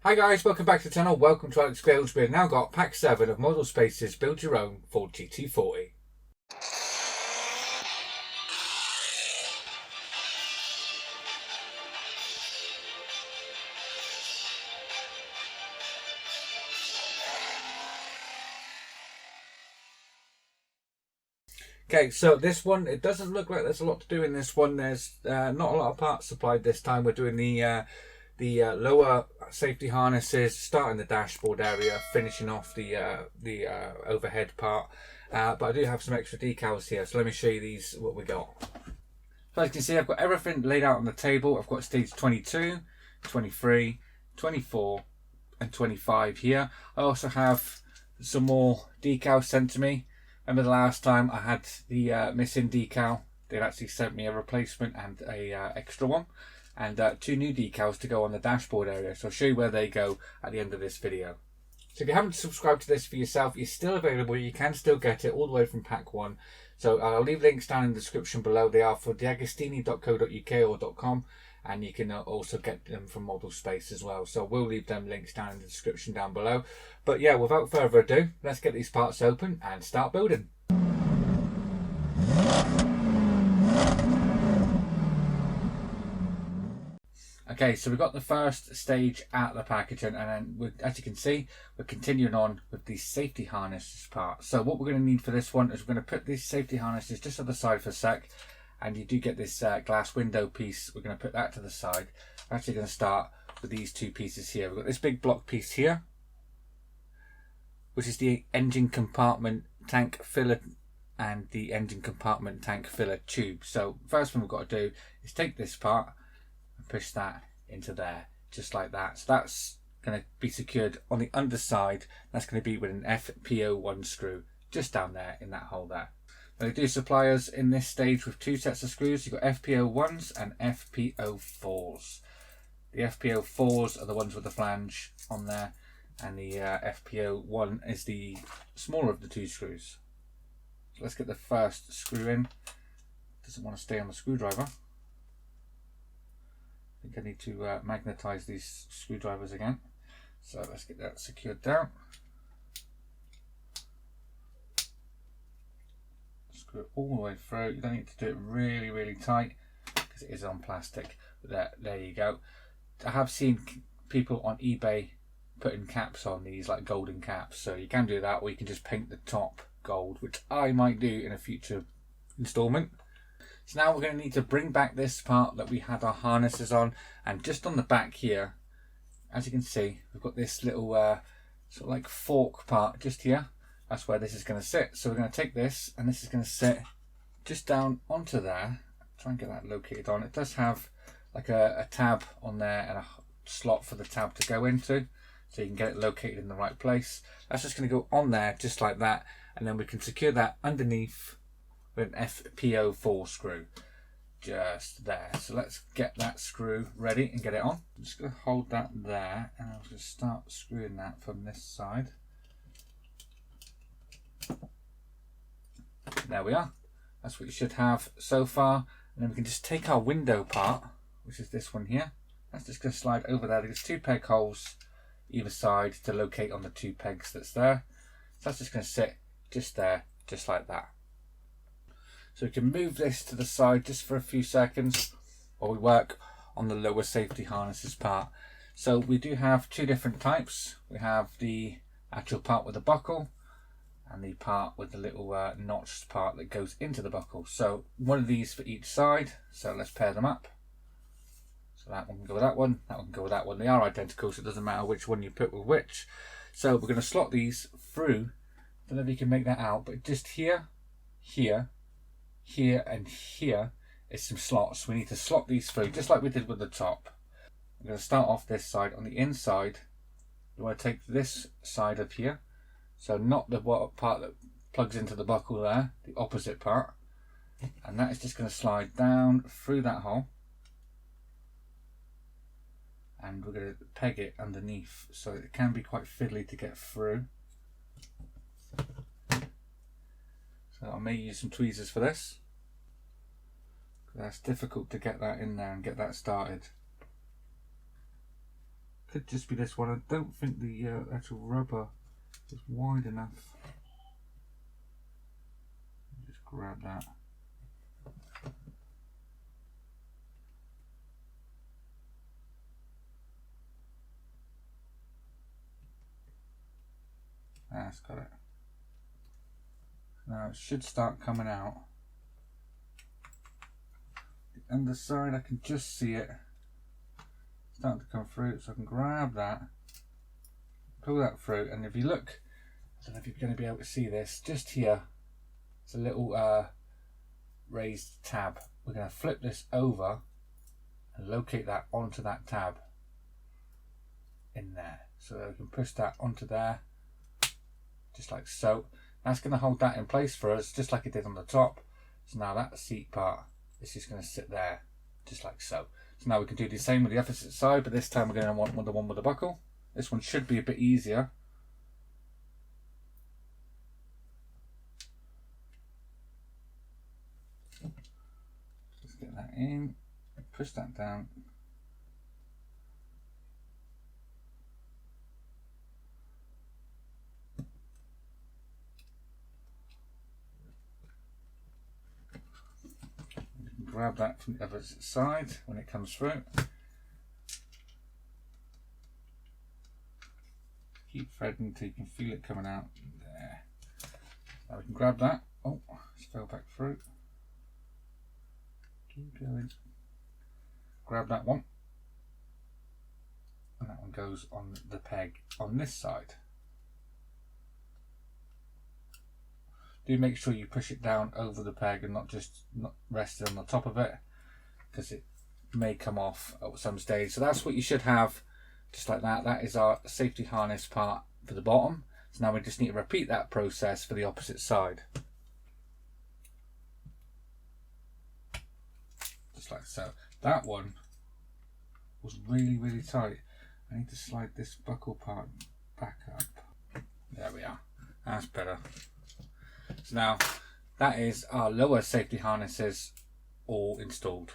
Hi guys, welcome back to the channel. Welcome to Alex Builds. We've now got pack 7 of model spaces build your own for GT40. Okay, so this one, it doesn't look like there's a lot to do in this one. There's not a lot of parts supplied this time. We're doing the lower safety harnesses, starting the dashboard area, finishing off the overhead part. But I do have some extra decals here, so let me show you these, what we got. So as you can see, I've got everything laid out on the table. I've got stage 22, 23, 24 and 25 here. I also have some more decals sent to me. Remember the last time I had the missing decal? They've actually sent me a replacement and a extra one, and 2 new decals to go on the dashboard area. So I'll show you where they go at the end of this video. So if you haven't subscribed to this for yourself, it's still available. You can still get it all the way from pack 1. So I'll leave links down in the description below. They are for diagostini.co.uk or .com, and you can also get them from Model Space as well. So we'll leave them links down in the description down below. But yeah, without further ado, let's get these parts open and start building. Okay, so we've got the first stage out of the packaging, and then as you can see, we're continuing on with the safety harnesses part. So what we're going to need for this one is we're going to put these safety harnesses just on the side for a sec, and you do get this glass window piece. We're going to put that to the side. We're actually going to start with these 2 pieces here. We've got this big block piece here, which is the engine compartment tank filler and the engine compartment tank filler tube. So first thing we've got to do is take this part and push that into there, just like that. So that's going to be secured on the underside. That's going to be with an FPO1 screw just down there in that hole there. Now they do supply us in this stage with 2 sets of screws. You've got FPO1s and FPO4s. The FPO4s are the ones with the flange on there, and the FPO1 is the smaller of the 2 screws. So let's get the first screw in. Doesn't want to stay on the screwdriver. I think I need to magnetize these screwdrivers again. So let's get that secured down. Screw it all the way through. You don't need to do it really tight because it is on plastic. But there you go. I have seen people on eBay putting caps on these, like golden caps, so you can do that, or you can just paint the top gold, which I might do in a future installment. So now we're going to need to bring back this part that we had our harnesses on, and just on the back here, as you can see, we've got this little sort of like fork part just here. That's where this is going to sit. So we're going to take this, and this is going to sit just down onto there. Try and get that located on. It does have like a tab on there and a slot for the tab to go into, so you can get it located in the right place. That's just going to go on there just like that, and then we can secure that underneath with an FPO4 screw just there. So let's get that screw ready and get it on. I'm just going to hold that there, and I'm going to start screwing that from this side. There we are. That's what you should have so far. And then we can just take our window part, which is this one here. That's just going to slide over there. There's 2 peg holes either side to locate on the 2 pegs that's there. So that's just going to sit just there, just like that. So we can move this to the side just for a few seconds while we work on the lower safety harnesses part. So we do have 2 different types. We have the actual part with the buckle and the part with the little notched part that goes into the buckle. So one of these for each side. So let's pair them up. So that one can go with that one can go with that one. They are identical, so it doesn't matter which one you put with which. So we're going to slot these through. Don't know if you can make that out, but just here, here, here and here is some slots. We need to slot these through just like we did with the top. I'm going to start off this side. On the inside, you want to take this side up here, so not the part that plugs into the buckle there, the opposite part, and that is just going to slide down through that hole, and we're going to peg it underneath, so it can be quite fiddly to get through. So I may use some tweezers for this. That's difficult to get that in there and get that started. could just be this one. I don't think the actual rubber is wide enough. Just grab that. That's got it. Now it should start coming out. The underside, I can just see it starting to come through, so I can grab that, pull that through, and if you look, I don't know if you're going to be able to see this, just here, it's a little raised tab. We're going to flip this over and locate that onto that tab in there. So we can push that onto there, just like so. That's going to hold that in place for us, just like it did on the top. So now that seat part is just going to sit there, just like so. So now we can do the same with the opposite side, but this time we're going to want the one with the buckle. This one should be a bit easier. Just get that in, push that down. Grab that from the other side when it comes through. Keep threading until you can feel it coming out. There. Now we can grab that. Oh, it's fell back through. Keep going. Grab that one. And that one goes on the peg on this side. Do make sure you push it down over the peg and not rest it on the top of it, because it may come off at some stage. So that's what you should have, just like that. That is our safety harness part for the bottom. So now we just need to repeat that process for the opposite side. Just like so. That one was really, really tight. I need to slide this buckle part back up. There we are. That's better. So now that is our lower safety harnesses all installed.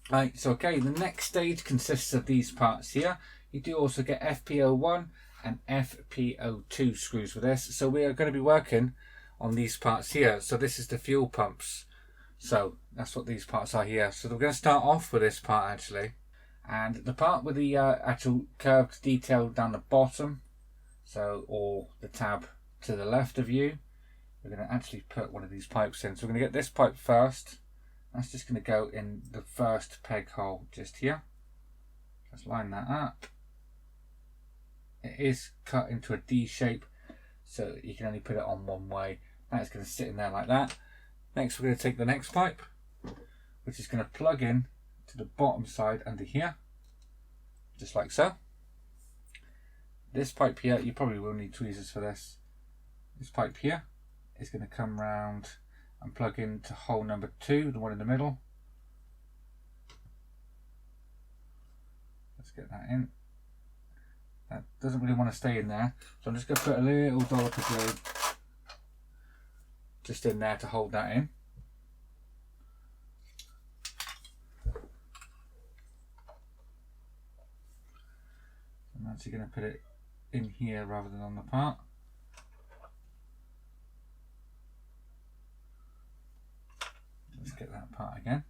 Right, so okay, the next stage consists of these parts here. You do also get FP01 and FP02 screws with this. So we are going to be working on these parts here. So this is the fuel pumps. So that's what these parts are here. So we're going to start off with this part actually. And the part with the actual curved detail down the bottom, so, or the tab to the left of you, we're going to actually put one of these pipes in. So we're going to get this pipe first. That's just going to go in the first peg hole just here. Let's line that up. It is cut into a D shape, so you can only put it on one way. That's going to sit in there like that. Next we're going to take the next pipe, which is going to plug in to the bottom side under here, just like so. This pipe here, you probably will need tweezers for this. This pipe here is going to come round and plug into hole number 2, the one in the middle. Let's get that in. That doesn't really want to stay in there, so I'm just going to put a little dollop of glue just in there to hold that in. I'm actually going to put it in here rather than on the part. Let's get that part again.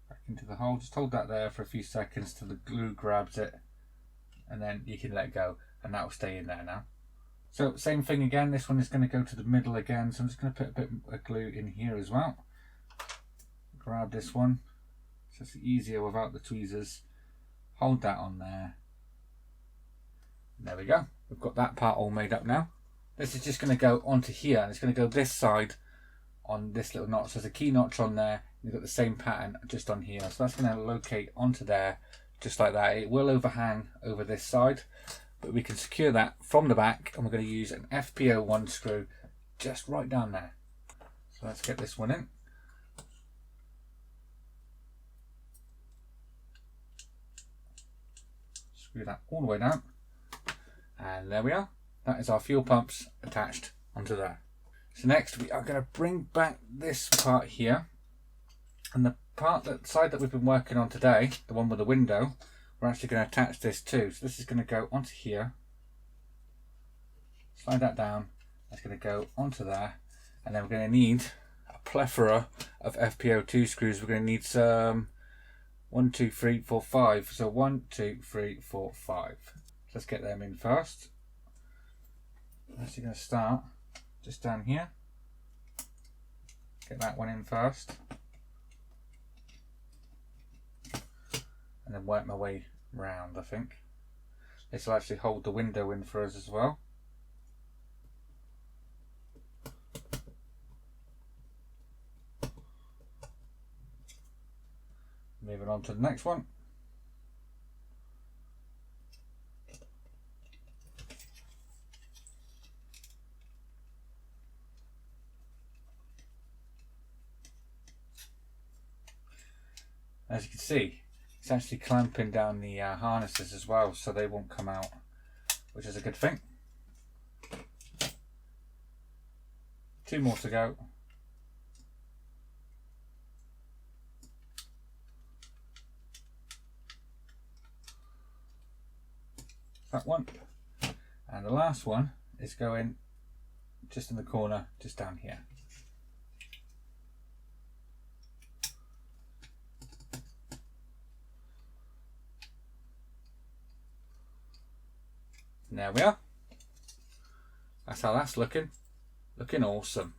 Back into the hole. Just hold that there for a few seconds till the glue grabs it, and then you can let go, and that will stay in there now. So same thing again, this one is going to go to the middle again, so I'm just going to put a bit of glue in here as well. Grab this one, it's just easier without the tweezers. Hold that on there. There we go, we've got that part all made up now. This is just going to go onto here, and it's going to go this side on this little notch. So there's a key notch on there, you've got the same pattern just on here. So that's going to locate onto there, just like that. It will overhang over this side, but we can secure that from the back, and we're going to use an FP01 screw just right down there. So let's get this one in. Screw that all the way down. And there we are. That is our fuel pumps attached onto there. So next we are going to bring back this part here. And the side that we've been working on today, the one with the window, we're actually going to attach this to. So this is going to go onto here. Slide that down. That's going to go onto there. And then we're going to need a plethora of FPO2 screws. We're going to need some 1, 2, 3, 4, 5. So 1, 2, 3, 4, 5. Let's get them in first. Actually going to start just down here. Get that one in first. And then work my way round, I think. This will actually hold the window in for us as well. Moving on to the next one. As you can see, it's actually clamping down the harnesses as well, so they won't come out, which is a good thing. 2 more to go. That one. And the last one is going just in the corner, just down here. And there we are. That's how that's looking. Looking awesome.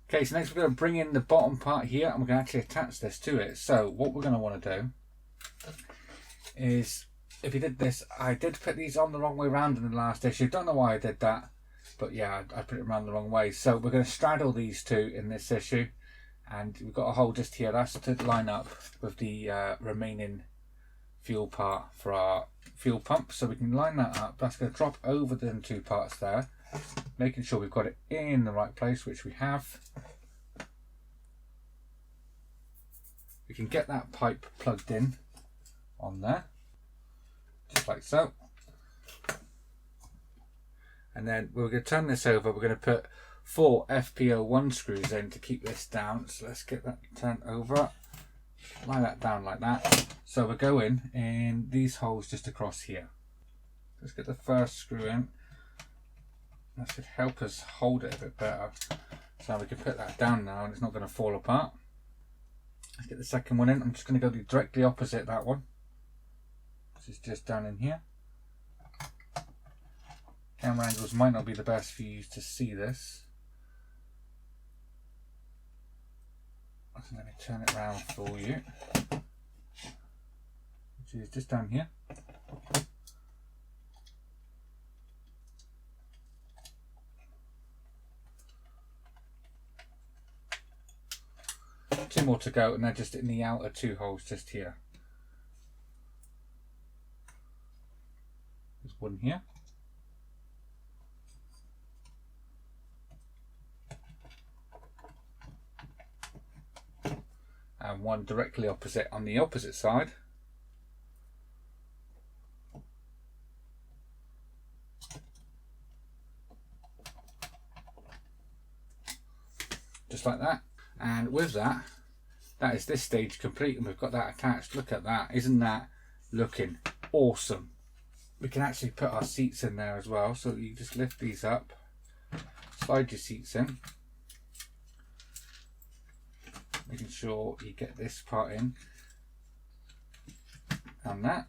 Okay, so next we're going to bring in the bottom part here and we're going to actually attach this to it. So what we're going to want to do is, if you did this, I did put these on the wrong way around in the last issue. Don't know why I did that, but yeah, I put it around the wrong way. So we're going to straddle these two in this issue, and we've got a hole just here. That's to line up with the remaining fuel part for our fuel pump. So we can line that up. That's going to drop over them 2 parts there, making sure we've got it in the right place, which we have. We can get that pipe plugged in on there, just like so. And then we're going to turn this over. We're going to put 4 FPO1 screws in to keep this down. So let's get that turned over. Lie that down like that. So we're going in these holes just across here. Let's get the first screw in. That should help us hold it a bit better. So we can put that down now and it's not going to fall apart. Let's get the second one in. I'm just going to go directly opposite that one. This is just down in here. Camera angles might not be the best for you to see this. So let me turn it around for you. Which is just down here. Two more to go, and they're just in the outer 2 holes just here. There's one here. And one directly opposite on the opposite side. Just like that. And with that, that is this stage complete, and we've got that attached. Look at that. Isn't that looking awesome? We can actually put our seats in there as well. So you just lift these up, slide your seats in, making sure you get this part in, and that.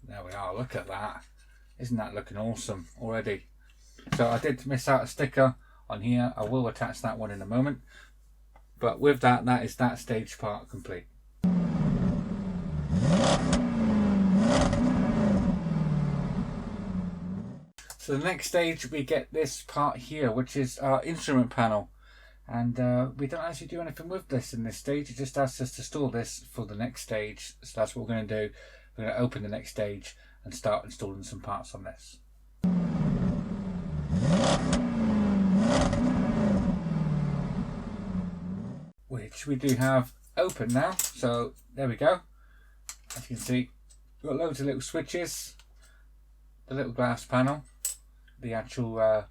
There we are, look at that. Isn't that looking awesome already? So I did miss out a sticker on here. I will attach that one in a moment. But with that, that is that stage part complete. So the next stage, we get this part here, which is our instrument panel. And we don't actually do anything with this in this stage. It just asks us to store this for the next stage. So that's what we're going to do. We're going to open the next stage and start installing some parts on this. Which we do have open now. So there we go. As you can see, we've got loads of little switches, the little glass panel, the actual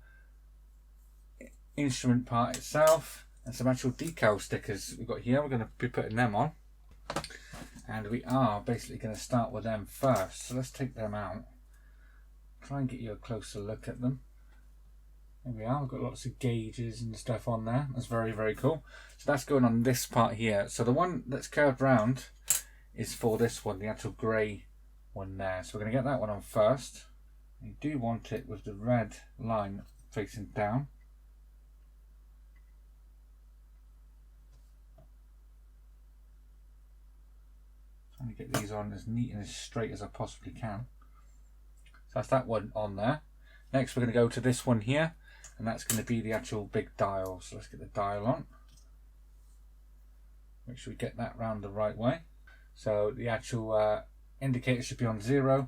instrument part itself, and some actual decal stickers we've got here. We're going to be putting them on, and we are basically going to start with them first. So let's take them out, try and get you a closer look at them. There we are. We've got lots of gauges and stuff on there. That's very, very cool. So that's going on this part here. So the one that's curved round is for this one, the actual grey one there. So we're going to get that one on first. You do want it with the red line facing down. Trying to get these on as neat and as straight as I possibly can. So that's that one on there. Next we're going to go to this one here, and that's going to be the actual big dial. So let's get the dial on. Make sure we get that round the right way. So the actual indicator should be on 0.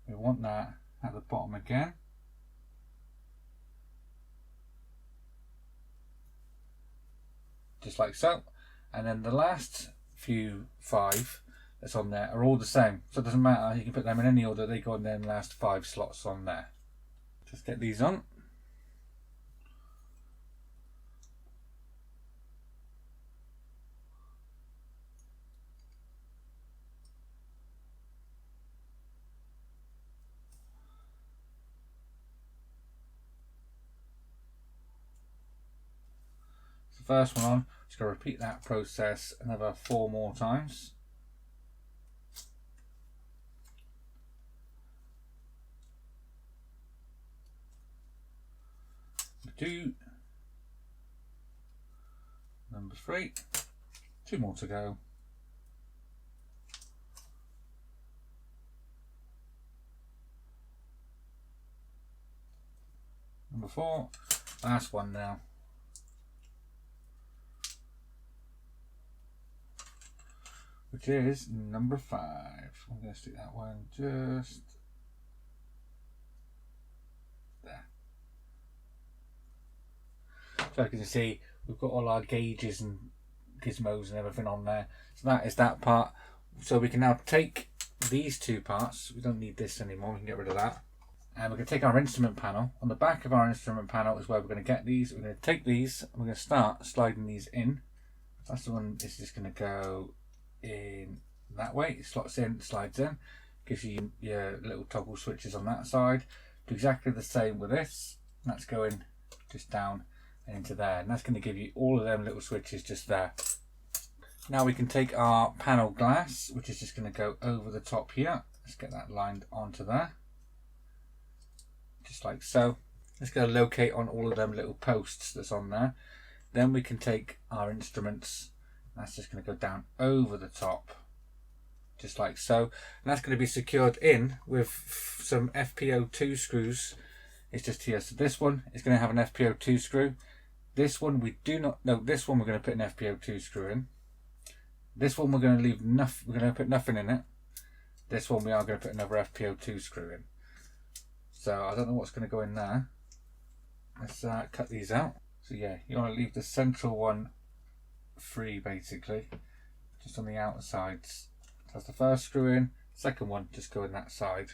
We want that at the bottom again. Just like so. And then the last few 5 that's on there are all the same. So it doesn't matter, you can put them in any order, they go in the last 5 slots on there. Just get these on. First one on, just going to repeat that process another 4 more times. Number 2, number 3, 2 more to go. Number 4, last one now. Which is number 5. I'm going to stick that one just there. So as you can see, we've got all our gauges and gizmos and everything on there. So that is that part. So we can now take these 2 parts. We don't need this anymore. We can get rid of that. And we're going to take our instrument panel. On the back of our instrument panel is where we're going to get these. We're going to take these and we're going to start sliding these in. That's the one. This is just going to go in that way. It slots in, slides in, gives you your little toggle switches on that side. Do exactly the same with this. That's going just down and into there, and that's going to give you all of them little switches just there. Now we can take our panel glass, which is just going to go over the top here. Let's get that lined onto there, just like so. Let's go locate on all of them little posts that's on there. Then we can take our instruments. That's just going to go down over the top, just like so. And that's going to be secured in with some FPO2 screws. It's just here. So this one is going to have an FPO2 screw. This one we do not. No, this one we're going to put an FPO2 screw in. This one we're going to leave nothing. We're going to put nothing in it. This one we are going to put another FPO2 screw in. So I don't know what's going to go in there. Let's cut these out. So yeah, you want to leave the central one free, basically, just on the outer sides. So that's the first screw in, second one just go in that side.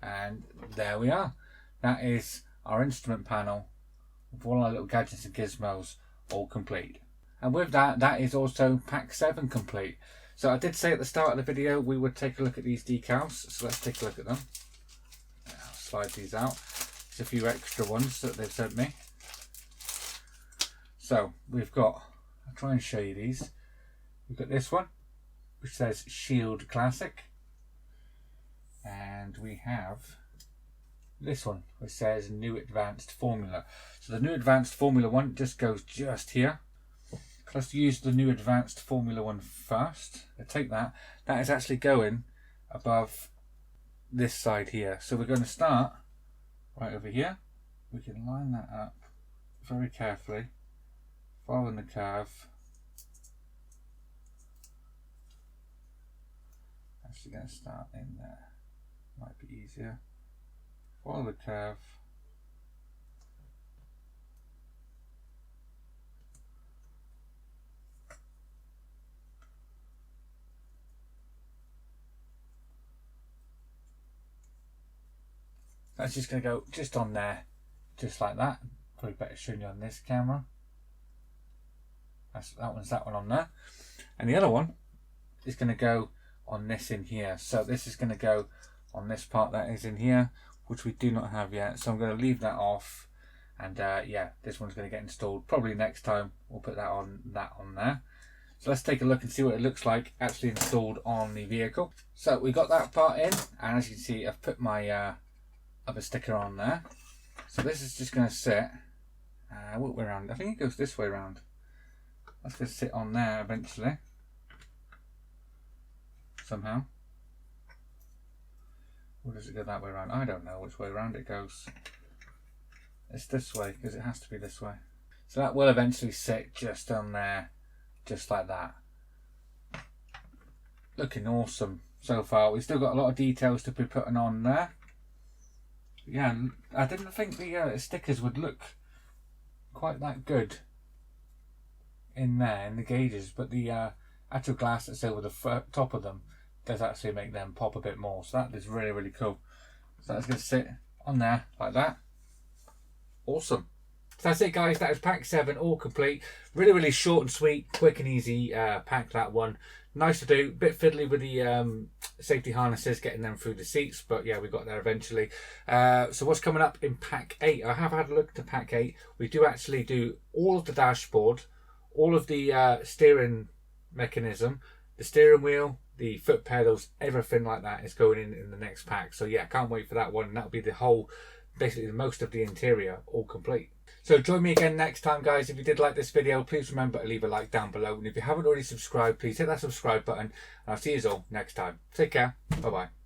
And there we are. That is our instrument panel with all our little gadgets and gizmos all complete. And with that, that is also pack 7 complete. So I did say at the start of the video we would take a look at these decals, so let's take a look at them. I'll slide these out. There's a few extra ones that they've sent me. So we've got, I'll try and show you these. We've got this one, which says Shield Classic. And we have this one, which says New Advanced Formula. So the New Advanced Formula one just goes just here. Let's use the New Advanced Formula one first. I take that. That is actually going above this side here. So we're going to start right over here. We can line that up very carefully, following the curve. Actually going to start in there. Might be easier. Follow the curve. That's just going to go just on there, just like that. Probably better showing you on this camera. That one on there. And the other one is going to go on this in here. So this is going to go on this part that is in here, which we do not have yet. So I'm going to leave that off. And yeah, this one's going to get installed probably next time. We'll put that on there. So let's take a look and see what it looks like actually installed on the vehicle. So we got that part in, and as you can see, I've put my other sticker on there. So this is just going to sit what way around? I think it goes this way around. That's going to sit on there eventually somehow. Or does it go that way around? I don't know which way around it goes. It's this way because it has to be this way. So that will eventually sit just on there, just like that. Looking awesome so far. We've still got a lot of details to be putting on there. Yeah, I didn't think the stickers would look quite that good in there, in the gauges, but the actual glass that's over the top of them does actually make them pop a bit more. So that is really, really cool. So that's going to sit on there like that. Awesome. So that's it, guys. That is pack 7 all complete. Really, really short and sweet, quick and easy pack, that one. Nice to do. Bit fiddly with the safety harnesses, getting them through the seats, but yeah, we got there eventually. So what's coming up in pack 8? I have had a look to pack 8. We do actually do all of the dashboard, all of the steering mechanism, the steering wheel, the foot pedals, everything like that is going in the next pack. So yeah, can't wait for that one. That'll be the whole, basically most of the interior all complete. So join me again next time, guys. If you did like this video, please remember to leave a like down below. And if you haven't already subscribed, please hit that subscribe button. And I'll see you all next time. Take care. Bye-bye.